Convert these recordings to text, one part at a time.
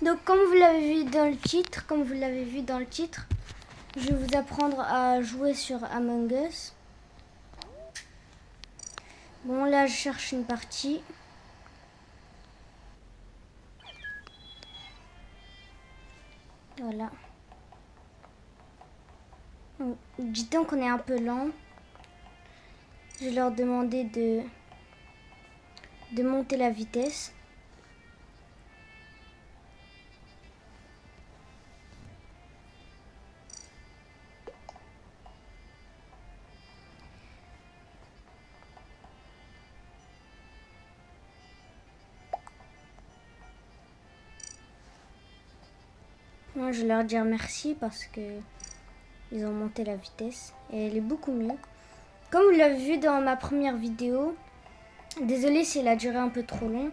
Donc comme vous l'avez vu dans le titre, je vais vous apprendre à jouer sur Among Us. Bon, là je cherche une partie. Voilà. Dis donc qu'on est un peu lent. Je vais leur demander de monter la vitesse. Moi, je vais leur dire merci parce que ils ont monté la vitesse et elle est beaucoup mieux. Comme vous l'avez vu dans ma première vidéo, désolé si elle a duré un peu trop long.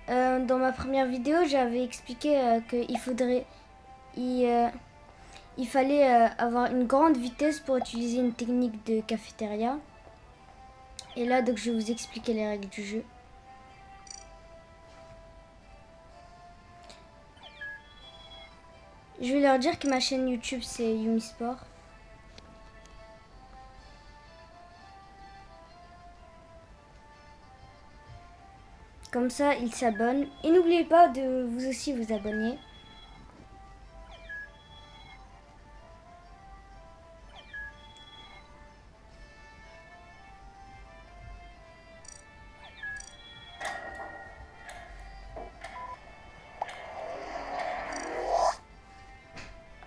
Dans ma première vidéo, j'avais expliqué qu'il fallait avoir une grande vitesse pour utiliser une technique de cafétéria. Et là, donc, je vais vous expliquer les règles du jeu. Je vais leur dire que ma chaîne YouTube, c'est Yumisport. Comme ça, ils s'abonnent. Et n'oubliez pas de vous aussi vous abonner.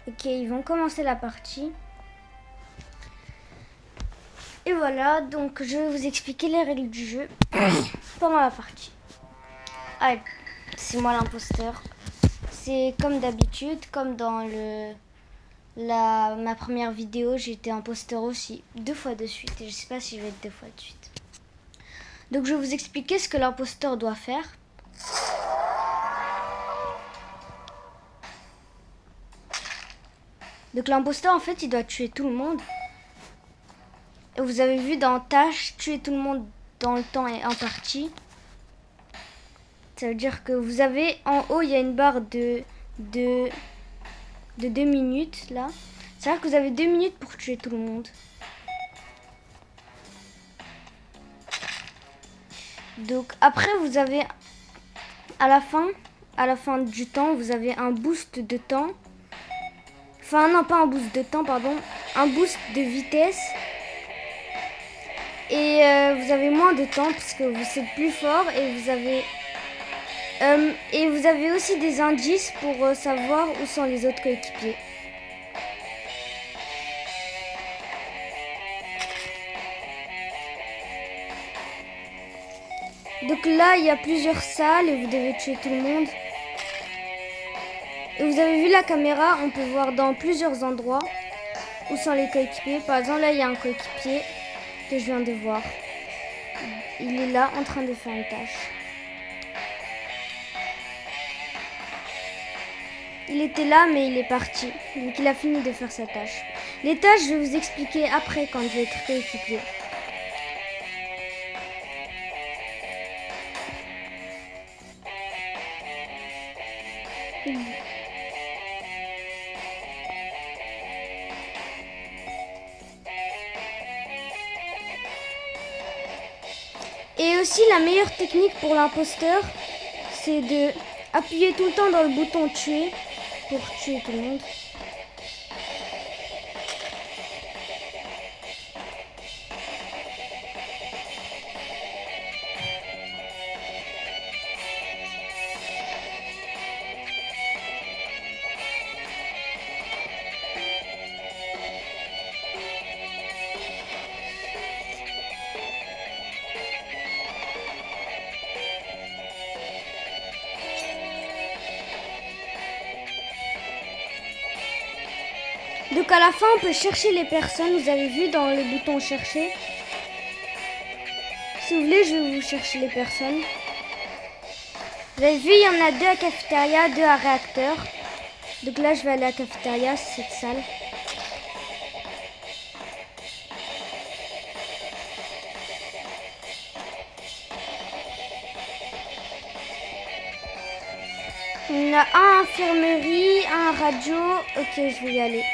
Ok, ils vont commencer la partie. Et voilà, donc je vais vous expliquer les règles du jeu pendant la partie. Allez, c'est moi l'imposteur. C'est comme d'habitude, comme dans ma première vidéo, j'étais imposteur aussi, 2 fois de suite. Et je sais pas si je vais être 2 fois de suite. Donc je vais vous expliquer ce que l'imposteur doit faire. Donc l'imposteur, en fait, il doit tuer tout le monde. Et vous avez vu dans tâche, tuer tout le monde dans le temps et en partie. Ça veut dire que vous avez, en haut, il y a une barre de 2 minutes, là. C'est-à-dire que vous avez 2 minutes pour tuer tout le monde. Donc après, vous avez, à la fin du temps, vous avez un boost de temps. Enfin, non, pas un boost de temps, pardon. Un boost de vitesse. Et vous avez moins de temps parce que vous êtes plus fort et vous avez aussi des indices pour savoir où sont les autres coéquipiers. Donc là, il y a plusieurs salles et vous devez tuer tout le monde. Et vous avez vu la caméra, on peut voir dans plusieurs endroits où sont les coéquipiers. Par exemple, là, il y a un coéquipier que je viens de voir. Il est là en train de faire une tâche. Il était là, mais il est parti. Donc il a fini de faire sa tâche. Les tâches, je vais vous expliquer après quand je vais être coéquipier. Et aussi, la meilleure technique pour l'imposteur, c'est de appuyer tout le temps dans le bouton tuer pour tuer tout le monde. Donc à la fin, on peut chercher les personnes. Vous avez vu dans le bouton chercher. Si vous voulez, je vais vous chercher les personnes. Vous avez vu, il y en a 2 à cafétéria, 2 à réacteur. Donc là, je vais aller à cafétéria, c'est cette salle. Il y en a un infirmerie, un radio. Ok, je vais y aller.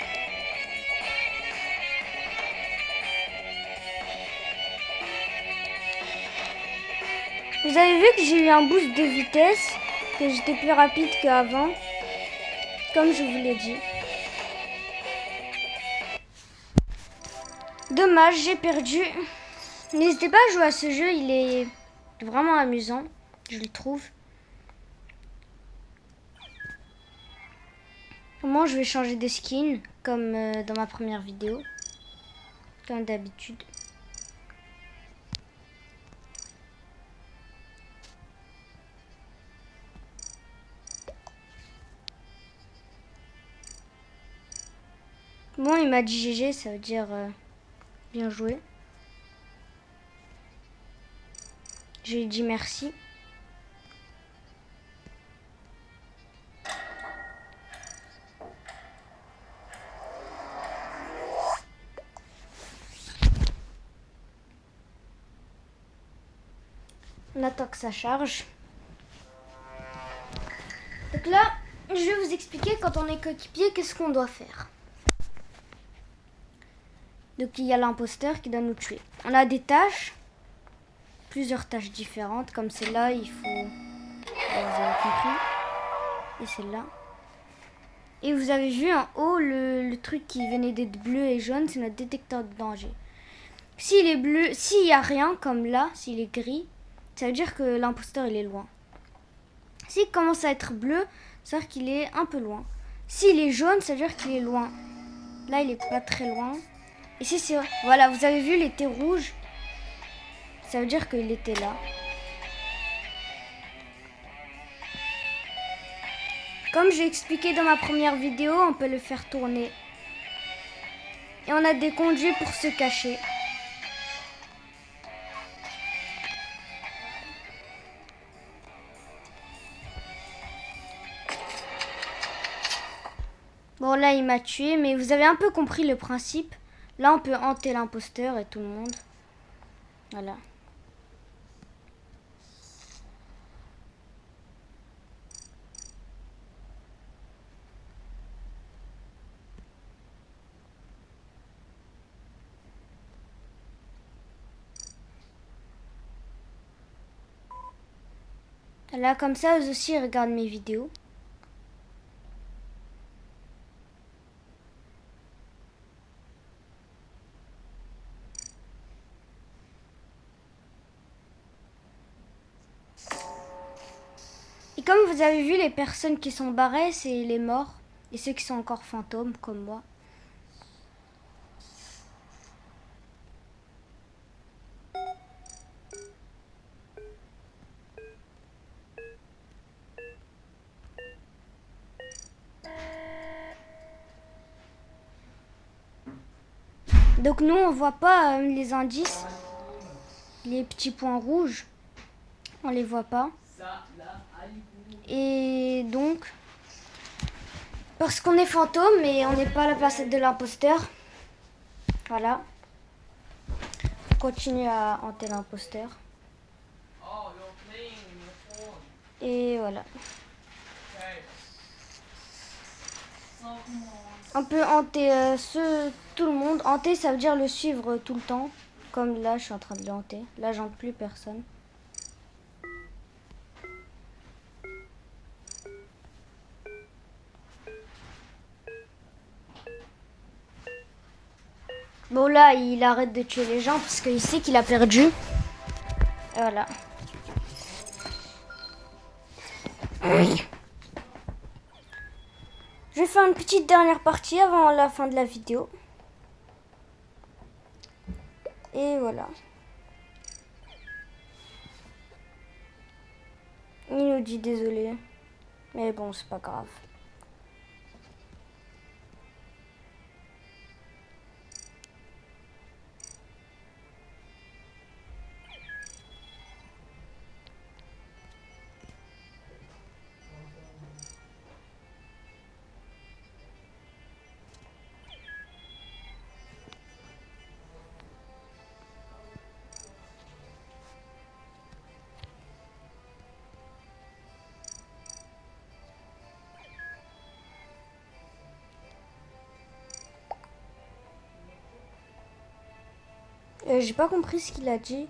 Vous avez vu que j'ai eu un boost de vitesse, que j'étais plus rapide qu'avant, comme je vous l'ai dit. Dommage, j'ai perdu. N'hésitez pas à jouer à ce jeu, il est vraiment amusant, je le trouve. Moi, je vais changer de skin, comme dans ma première vidéo, comme d'habitude. Bon, il m'a dit GG, ça veut dire bien joué. Je lui ai dit merci. On attend que ça charge. Donc là, je vais vous expliquer quand on est coéquipier, qu'est-ce qu'on doit faire. Donc il y a l'imposteur qui doit nous tuer. On a des tâches, plusieurs tâches différentes, comme celle-là, il faut... Vous avez compris. Et celle-là. Et vous avez vu en haut le truc qui venait d'être bleu et jaune, c'est notre détecteur de danger. S'il est bleu, s'il n'y a rien comme là, s'il est gris, ça veut dire que l'imposteur il est loin. S'il commence à être bleu, ça veut dire qu'il est un peu loin. S'il est jaune, ça veut dire qu'il est loin. Là, il est pas très loin. Et si c'est... Voilà, vous avez vu, il était rouge. Ça veut dire qu'il était là. Comme j'ai expliqué dans ma première vidéo, on peut le faire tourner. Et on a des conduits pour se cacher. Bon, là, il m'a tué, mais vous avez un peu compris le principe. Là, on peut hanter l'imposteur et tout le monde. Voilà. Là, comme ça, eux aussi, ils regardent mes vidéos. Et comme vous avez vu, les personnes qui sont barrées, c'est les morts. Et ceux qui sont encore fantômes, comme moi. Donc nous, on voit pas les indices. Les petits points rouges. On les voit pas. Et donc... Parce qu'on est fantôme et on n'est pas à la place de l'imposteur. Voilà. On continue à hanter l'imposteur. Et voilà. On peut hanter tout le monde. Hanter, ça veut dire le suivre tout le temps. Comme là, je suis en train de le hanter. Là, j'hante plus personne. Bon, là, il arrête de tuer les gens parce qu'il sait qu'il a perdu. Et voilà. Je vais faire une petite dernière partie avant la fin de la vidéo. Et voilà. Il nous dit désolé. Mais bon, c'est pas grave. J'ai pas compris ce qu'il a dit.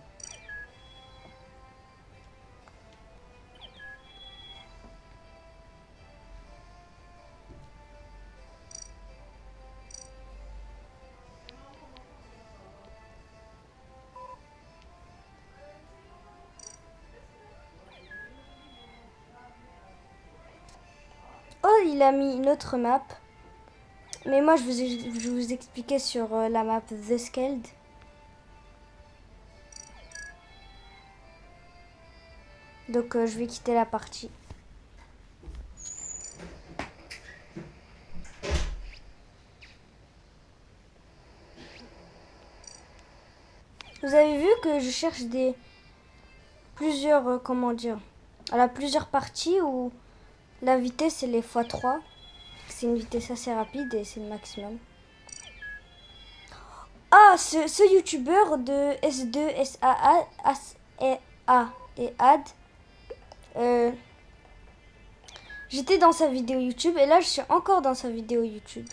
Oh, il a mis une autre map. Mais moi, je vous expliquais sur la map The Scaled. Donc, je vais quitter la partie. Vous avez vu que je cherche plusieurs, comment dire, plusieurs parties où la vitesse elle est x3. C'est une vitesse assez rapide et c'est le maximum. Ah, ce youtubeur de S2, SAA et AD, j'étais dans sa vidéo YouTube et là je suis encore dans sa vidéo YouTube.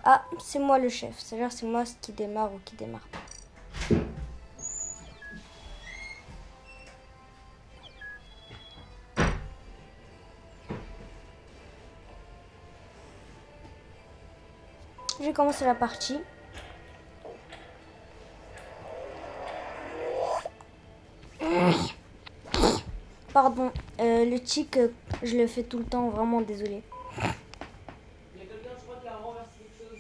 Ah, c'est moi le chef, c'est-à-dire c'est moi ce qui démarre ou qui démarre pas. J'ai commencé la partie. Pardon, le tic, je le fais tout le temps, vraiment désolé. Il y a quelqu'un, je crois, qui a renversé quelque chose.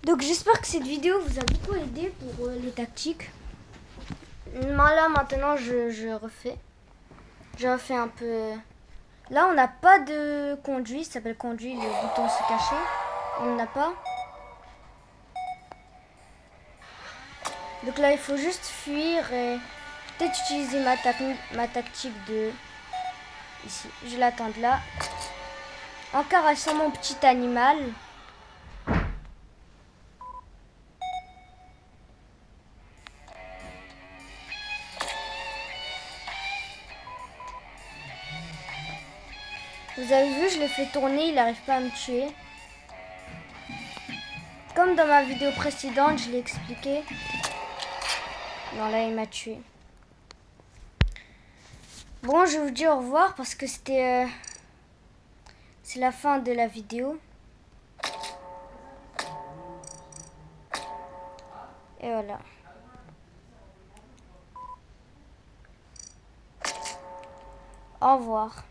Donc j'espère que cette vidéo vous a beaucoup aidé pour les tactiques. Là maintenant je refais. Je refais un peu. Là on n'a pas de conduit, ça s'appelle conduit, le bouton se cacher. On n'en a pas. Donc là il faut juste fuir et peut-être utiliser ma tactique de... Ici, je l'attends de là. En caressant mon petit animal. Vous avez vu, je l'ai fait tourner, il n'arrive pas à me tuer. Comme dans ma vidéo précédente, je l'ai expliqué. Non, là, il m'a tué. Bon, je vous dis au revoir parce que c'est la fin de la vidéo. Et voilà. Au revoir.